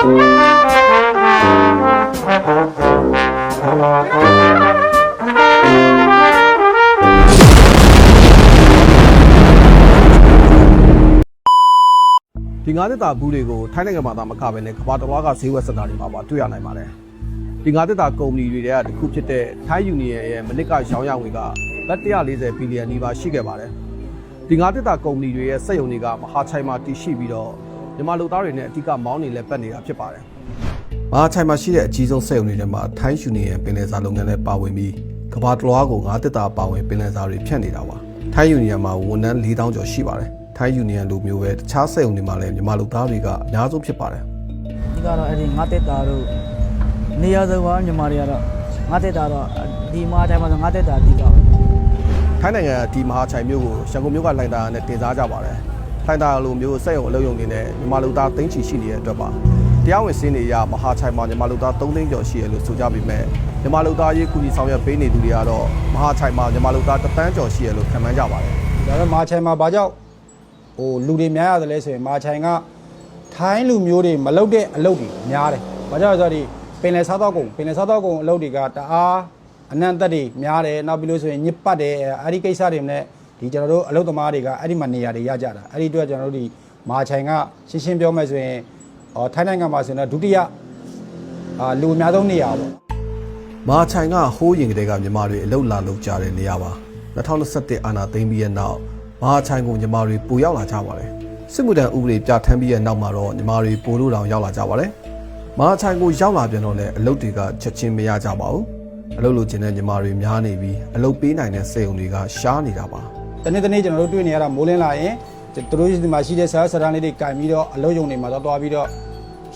ဒီငါးသက်တာဘူးတွေကိုထိုင်းနိုင်ငံမှာသာမကဘဲနဲ့ကမ္ဘာတစ်လွှားကဈေးဝယ်စတာတွေမှာပါတွေ့ရနိုင်ပါတယ်။ဒီငါးသက်တာကုမ္ပဏီတွေကတခုဖြစ်တဲ့ထိုင်းယူနီယံရဲ့မနစ်ကရောင်းရငွေကဘတ်140ဘီလီယံနီးပါးရှိခဲ့ပါတယ်။ဒီငါးသက်တာကုမ္ပဏီတွေရဲ့စက်ရုံတွေကမဟာချိုင်မှာတည်ရှိပြီးတော့မြန်မာလူသားတွေနဲ့အဓိကမောင်းနေလဲပတ်နေတာဖြစ်ပါတယ်။မဟာချိုင်မှာရှိတဲ့အကြီးဆုံးစက်ရုံတွေထဲမှာထိုင်းယူနီယံပင်လယ်စာလုပ်ငန်းလည်းပါဝင်ပြီးကမ္ဘာတစ်လွှားကိုငါးသက်တာပါဝင်ပင်လယ်စာတွေဖြတ်နေတာပါ။ထိုင်းယူနီယံမှာဝန်ထမ်း4000ကျော်ရှိပါတယ်။ထိုင်းယူနီယံလိုမျိုးပဲတခြားစက်ရုံတွေမှာလည်းမြန်မာလူသားတွေကအများဆုံးဖြစ်ပါတယ်။ဒီကတော့အဲ့ဒီငါးသက်တာတို့နေရာစုံပါမြန်မာတွေကတော့ငါးသက်တာတော့ဒီမဟာချိုင်မှာငါးသက်တာအဓိကပဲ။ထိုင်းနိုင်ငံဒီမဟာချိုင်မြို့ကိုရန်ကုန်မြို့ကလှိုင်သာယာနဲ့တင်စားကြပါတယ်။လှိုင်သာယာလိုမျိုးစက်ရုံအလုပ်ရုံတွေနဲ့မြန်မာလူသားသိန်းချီရှိနေတဲ့အတွက်ပါ။တရားဝင်စင်းနေရမဟာချိုင်မှာမြန်မာလူသား3သိန်းကျော်ရှိရလို့ဆိုကြပေမဲ့မြန်မာလူသားရေးကူညီဆောင်ရွက်ပေးနေသူတွေကတော့မဟာချိုင်မှာမြန်မာလူသား1 သန်းကျော်ရှိရလို့ခန့်မှန်းကြပါတယ်။ဒါပေမဲ့မဟာချိုင်မှာဘာကြောင့်လူတွေများရတယ်လဲဆိုရင်မဟာချိုင်ကထိုင်းလူမျိုးတွေမလုပ်တဲ့အလုပ်တွေများတယ်။ဘာကြောင့်လဲဆိုတော့ဒီပင်လယ်စားတော့ကုန်အလုပ်တွေကတအားအနံ့သက်တွေများတယ်။နောက်ပြီးလို့ဆိုရင်ညစ်ပတ်တယ်အဲ့ဒီကိစ္စတွေနဲ့ဒီကျွန်တော်တို့အလုပ်သမားတွေကအဲ့ဒီမှာနေရာတွေရကြတာ။အဲ့ဒီအတွက်ကျွန်တော်တို့ဒီမဟာချိုင်ကရှင်းပြောမယ်ဆိုရင်ထိုင်းနိုင်ငံမှာဆိုရင်ဒုတိယလူအများဆုံးနေရာပေါ့။မဟာချိုင်ကဟိုးရင်ကလေးကမြန်မာတွေအလုပ်လာလုပ်ကြတဲ့နေရာပါ။2021အာဏာသိမ်းပြီးတဲ့နောက်မဟာချိုင်ကိုညီမတွေပိုရောက်လာကြပါတယ်။စစ်မှုထမ်းဥပဒေပြဋ္ဌာန်းပြီးတဲ့နောက်မှာတော့ညီမတွေပိုလို့တောင်ရောက်လာကြပါတယ်။မဟာချိုင်ကိုရောက်လာပြန်တော့လည်းအလုပ်တွေကချက်ချင်းမရကြပါဘူး။အလုပ်လုပ်ချင်တဲ့ညီမတွေများနေပြီးအလုပ်ပေးနိုင်တဲ့စက်ရုံတွေကရှားနေတာပါ။တနေ့ကျွန်တော်တို့တွေ့နေရတာမိုးလင်းလာရင်သူတို့ဒီမှာရှိတဲ့ဆရာဆရာလေးတွေကင်ပြီးတော့အလုပ်ရုံတွေမှာသွားပြီးတော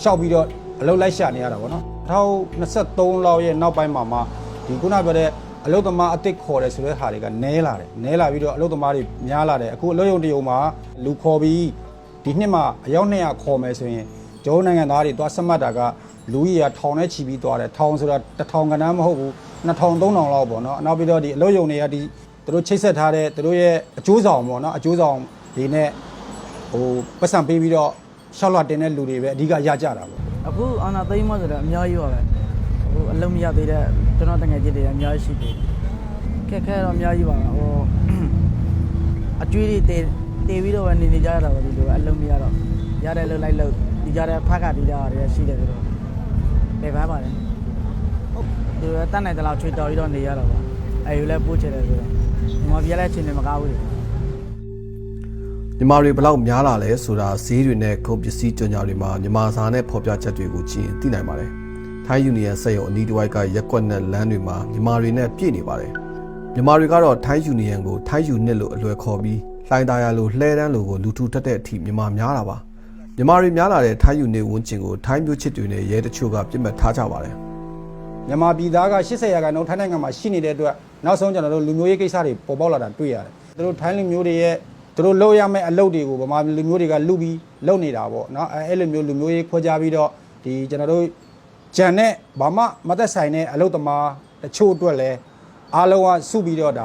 ့ရှောက်ပြီးတော့အလုပ်လိုက်ရှာနေရတာပေါ့နော်2023လောက်ရဲ့နောက်ပိုင်းမှာမှဒီခုနပြောတဲ့အလုပ်သမားအစ်စ်ခေါ်တယ်ဆိုတဲ့ဟာတွေကနဲလာပြီးတော့အလုပ်သမားတွေများလာတယ်အခုအလုပ်ရုံတရုံမှာလူခေါ်ပြီးဒီနှစ်မှာအယောက်200ခေါ်မယ်ဆိုရင်ကျိုးနိုင်ငံသားတွေသွားစမှတ်တာကလူကြီးကထောင်နဲ့ချီပြီးသွားတယ်ထောင်ဆိုတာ1000ကဏ္ဍမဟုတ်ဘူး2000 3000လောက်ပေါ့နော်နောက်ပြီးတော့ဒီအလုပ်ရုံတွေကဒီသူတို့ချိတ်ဆက်ထားတဲ့သူတို့ရဲ့အကျိုးဆောင်ပေါ့နော်အကျိုးဆောင်တွေနဲ့ပတ်စံပေးပြီးတော့ရှောက်လွှတ်တင်တဲ့လူတွေပဲအဓိကရကြတာပေါ့အခုအာနာသိမ်းမှဆိုတော့အများကြီးပါပဲအခုအလုံးမရသေးတဲ့ကျွန်တော်တငယ်ချင်းတွေအများကြီးရှိတယ်ခက်ခဲတော့အများကြီးပါပဲအကျွေးတွေတေးပြီးတော့နေကြရတာပေါ့ဒီလိုအလုံးမရတော့ရတဲ့လို့လိုက်လို့ဒီကြတဲ့ဖက်ကဒီကြတွေရှိတယ်ဆိုတော့ပဲပါပါတယ်ဟုတ်ဒီတန်းနိုင်တဲ့လောက်ချွေတော်ပြီးတော့နေရတော့ပါအဲလိုလဲပို့ချတယ်ဆိုတော့ဒီမှာပြရတဲ့အချိန်တွေမကားဘူးမြန်မာတွေဘလောက်များလာလဲဆိုတာဈေးတွေနဲ့ကုန်ပစ္စည်းကြော်ညာတွေမှာမြန်မာစာနဲ့ဖော်ပြချက်တွေကိုကြည့်ရင်သိနိုင်ပါတယ်။ထိုင်းယူနီယံစက်ရုံအနီးတစ်ဝိုက်ကရက်ကွက်နဲ့လမ်းတွေမှာမြန်မာတွေနဲ့ပြည့်နေပါတယ်။မြန်မာတွေကတော့ထိုင်းယူနီယံကိုထိုင်းယူနစ်လို့အလွယ်ခေါ်ပြီးလှိုင်သာယာလိုလှဲတန်းလိုကိုလူထူထက်တဲ့အထိမြန်မာများလာပါ။မြန်မာတွေများလာတဲ့ထိုင်းယူနစ်ဝန်းကျင်ကိုထိုင်းမျိုးချစ်တွေနဲ့ရဲတချို့ကပြစ်မှတ်ထားကြပါတယ်။မြန်မာပြည်သားက80%ထိုင်းနိုင်ငံမှာရှိနေတဲ့အတွက်နောက်ဆုံးကျွန်တော်တို့လူမျိုးရေးကိစ္စတွေပေါ်ပေါက်လာတာတွေ့ရတယ်။သူတို့ထိုင်းလူမျိုးတွေရဲ့သူတို့လုပ်ရမယ့်အလုပ်တွေကိုဗမာလူမျိုးတွေကလုပြီးလုပ်နေတာပေါ့နော်အဲ့လိုမျိုးလူမျိုးရေးခွဲခြားပြီးတော့ဒီကျွန်တော်တို့ဂျန်နဲ့ဘာမှမသက်ဆိုင်တဲ့အလုပ်သမားတချို့အတွက်လည်းအားလုံးကစုပြီးတော့ဒ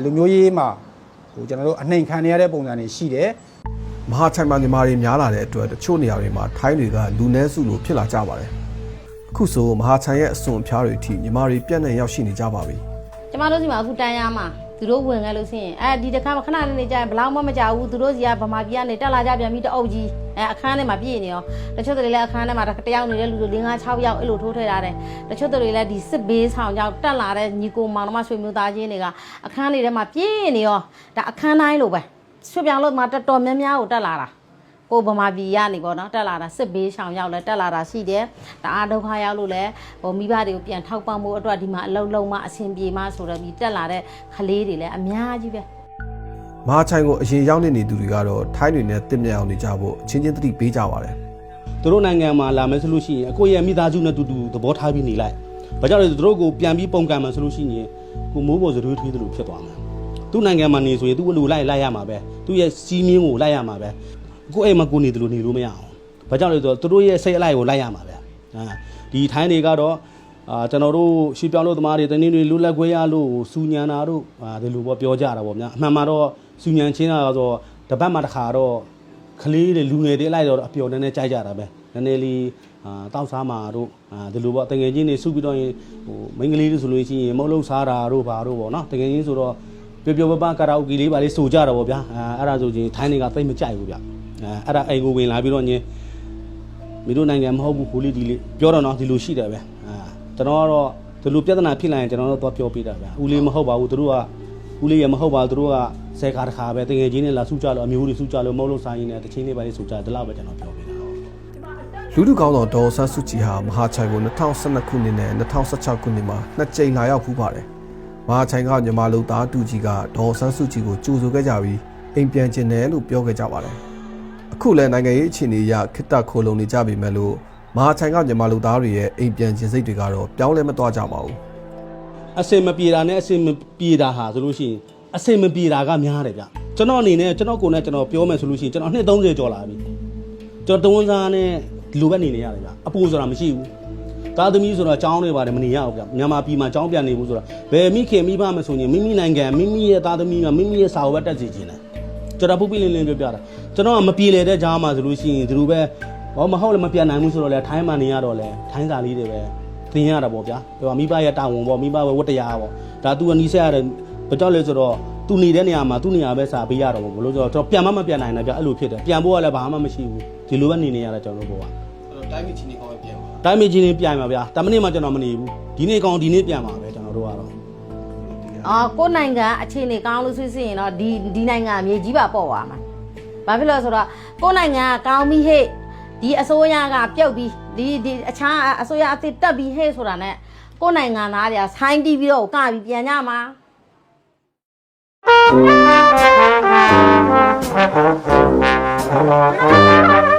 ါလူမျိုးရေးမှာကျွန်တော်တို့အနှိမ်ခံရတဲ့ပုံစံတွေရှိတယ်မဟာချိုင်မှာမြန်မာတွေများလာတဲ့အတွက်တချို့နေရာတွေမှာထိုင်းတွေကလူနည်းစုလိုဖြစ်လာကြပါတယ်အခုဆိုမဟာချိုင်ရဲ့အစွန်အဖျားတွေအထိမြန်မာတွေပြန့်နှံ့ရောက်ရှိနေကြပါပြီကျမတို့စီမှာအခုတန်းရမှာသူတို့ဝင်ခဲ့လို့ရှိရင်ဒီတစ်ခါမှခဏလေးနေကြရင်ဘလောက်မှမကြဘူးသူတို့စီကဗမာပြည်ကနေတက်လာကြပြန်ပြီးတအုပ်ကြီးအခန်းထဲမှာပြည့်နေရောတချို့တွေလည်းအခန်းထဲမှာတယောက်နေတဲ့လူတွေ5 6ယောက်အဲ့လိုထိုးထည့်ထားတယ်တချို့တွေလည်းဒီစစ်ဘေးဆောင်ကြောင့်တက်လာတဲ့ညီကိုမောင်နှမဆွေမျိုးသားချင်းတွေကအခန်းလေးထဲမှာပြည့်နေရောဒါအခန်းတိုင်းလိုပဲဆွပြောင်းလို့မှတော်တော်များများကိုတက်လာတာကိုဗမာပြည်ကနေပေါ့နော်တက်လာတာစစ်ဘေးဆောင်ရောက်လဲတက်လာတာရှိတယ်တအားဒုက္ခရောက်လို့လဲမိဘတွေကိုပြန်ထောက်ပံ့ဖို့အတွက်ဒီမှာအလုံးလုံးမှအဆင်ပြေမှဆိုတော့ဒီတက်လာတဲ့ကလေးတွေလည်းအများကြီးပဲမဟာချိုင်ကိုအရင်ရောက်နေသူတွေကတော့ထိုင်းတွေနဲ့တစ်မြက်အောင်နေကြဖို့အချင်းချင်းသတိပေးကြပါတယ်သူတို့နိုင်ငံမှာလာမယ်ဆိုလို့ရှိရင်အကိုရဲ့မိသားစုနဲ့တူတူသဘောထားပြီးနေလိုက်ဘာကြောင့်လဲသူတို့ကိုပြန်ပြီးပုံကံမယ်ဆိုလို့ရှိရင်ကိုမိုးပေါ်စရွေးထွေးသလိုဖြစ်သွားမှာသူ့နိုင်ငံမှာနေဆိုရင်သူ့အလိုလိုက်ရမှာပဲသူ့ရဲ့စီးမင်းကိုလိုက်ရမှာပဲကိုအိမ်မှာကိုနေတယ်လို့နေလို့မရအောင်။ဘာကြောင့်လဲဆိုတော့သူတို့ရဲ့စိတ်အလိုက်ကိုလိုက်ရမှာပဲ။ဒီထိုင်းတွေကတော့ကျွန်တော်တို့ရွှေပြောင်းလို့သမားတွေတနည်းနည်းလူလက်ခွဲရလို့စူညံတာတို့ဒီလိုပေါ့ပြောကြတာပေါ့ဗျာ။အမှန်မှာတော့စူညံချင်းတာဆိုတပတ်မှတစ်ခါတော့ကလေးတွေလူငယ်တွေလိုက်တော့အပျော်နေနေကြိုက်ကြတာပဲ။နည်းနည်းလေး တောက်စားမှာတို့ဒီလိုပေါ့တကယ်ချင်းနေစုပြီးတော့ရင်ဟိုမိန်းကလေးတွေဆိုလို့ရှိရင်မုတ်လုံးစားတာတို့ဘာတို့ပေါ့နော်တကယ်ချင်းဆိုတော့ပျော်ပျော်ပပကာရာအိုကေလေးပါလေးဆိုကြတော့ဗောဗျာအဲ့ဒါဆိုချင်းထိုင်းတွေကသိမကြိုက်ဘူးဗျအဲ့ဒါအိမ်ကိုဝင်လာပြီးတော့ညင်မင်းတို့နိုင်ငံမဟုတ်ဘူးကိုလေးဒီလေးပြောတော့နော်ဒီလိုရှိတယ်ပဲကျွန်တော်ကတော့ဒီလိုပြဿနာဖြစ်လာရင်ကျွန်တော်တို့တော့ပြောပေးတာဗျဦးလေးမဟုတ်ပါဘူးသူတို့ကဦးလေးရမဟုတ်ပါဘူးသူတို့ကဆဲကားတစ်ခါပဲတကယ်ချင်းနဲ့လာစုကြလို့အမျိုးတွေစုကြလို့မဟုတ်လို့စားရင်းနဲ့တချင်းလေးပါလေးစုကြတယ်လောက်ပဲကျွန်တော်ပြောပေးတာလူထုကောင်းဆောင်ဒေါ်ဆန်းစုကြည်ဟာမဟာချိုင်ကို2012ခုနှစ်နဲ့2016ခုနှစ်မှာနှစ်ကြိမ်လာရောက်ဖူးပါတယ်မဟာချိုင်ကမြန်မာလူသားတူကြီးကဒေါ်ဆန်းစုကြည်ကိုကြိုဆိုခဲ့ကြပြီးအိမ်ပြန်ကျင်တယ်လို့ပြောခဲ့ကြပါတယ်အခုလည်းနိုင်ငံရေးအခြေအနေအရခစ်တက်ခိုလုံနေကြပြီမဲ့လို့မဟာချိုင်ကမြန်မာလူသားတွေရဲ့အိမ်ပြန်ကျင်စိတ်တွေကတော့ပြောင်းလဲမသွားကြပါဘူးအစင်မပြေတာနဲ့အစင်မပြေတာဟာဆိုလို့ရှိရင်အစင်မပြေတာကများတယ်ဗျကျွန်တော်အနေနဲ့ကျွန်တော်ကိုယ်နဲ့ကျွန်တော်ပြောမယ်ဆိုလို့ရှိရင်ကျွန်တော်နှစ်30ကျော်လာပြီကျွန်တော်တဝန်စားနဲ့ဒီလိုပဲနေနေရတယ်ဗျအပူဆိုတာမရှိဘူးသားသမီးဆိုတော့ចောင်းနေပါတယ်မနေရဘူးဗျမြန်မာပြည်မှာចောင်းပြန်နေဘူးဆိုတော့ဘယ်မိခင်မိဘမဆိုရင်မိမိနိုင်ငံမိမိရဲ့သားသမီးကမိမိရဲ့စာအုပ်ပဲတက်စီခြင်းတယ်ကျွန်တော်ပုပ်ပြလင်းလင်းပြောပြတာကျွန်တော်ကမပြေလေတဲ့ကြားမှာဆိုလို့ရှိရင်ဒီလိုပဲမဟုတ်လည်းမပြန်နိုင်ဘူးဆိုတော့လေထိုင်းမှာနေရတော့လေထိုင်းစာလေးတွေပဲသင်ရတာပေါ့ဗျာဟိုမိဘရဲ့တာဝန်ပေါ့မိဘရဲ့ဝတ္တရားပေါ့ဒါသူကနီးစက်ရတယ်ဘာကြောင့်လဲဆိုတော့သူနေတဲ့နေရာမှာသူ့နေရာပဲစာပေးရတော့ဘလို့ဆိုတော့ပြန်မပြန်နိုင်တယ်ဗျအဲ့လိုဖြစ်တယ်ပြန်ဖို့ကလည်းဘာမှမရှိဘူးဒီလိုပဲနေနေရတယ်ကျွန်တော်တို့ကတိုင်းမချင်းနေကောင်းပြန်ပါတိုင်းမချင်းနေပြန်ပါဗျာတမနစ်မှကျွန်တော်မနေဘူးဒီနေ့ကောင်းဒီနေ့ပြန်ပါပဲကျွန်တော်တို့ကတော့ကိုနိုင်ငံအခြေအနေကောင်းလို့ဆိုရင်တော့ဒီနိုင်ငံအမြေကြီးပါပေါ့ပါမှာဘာဖြစ်လို့ဆိုတော့ကိုနိုင်ငံကကောင်းပြီးဟဲ့ဒီအစိုးရကပြုတ်ပြီးဒီအခြားအစိုးရအစ်တက်ပြီးဟဲ့ဆိုတာနဲ့ကိုနိုင်ငံသားတွေကဆိုင်းတီးပြီးတော့ကပြီးပြန်ကြမှာThank you.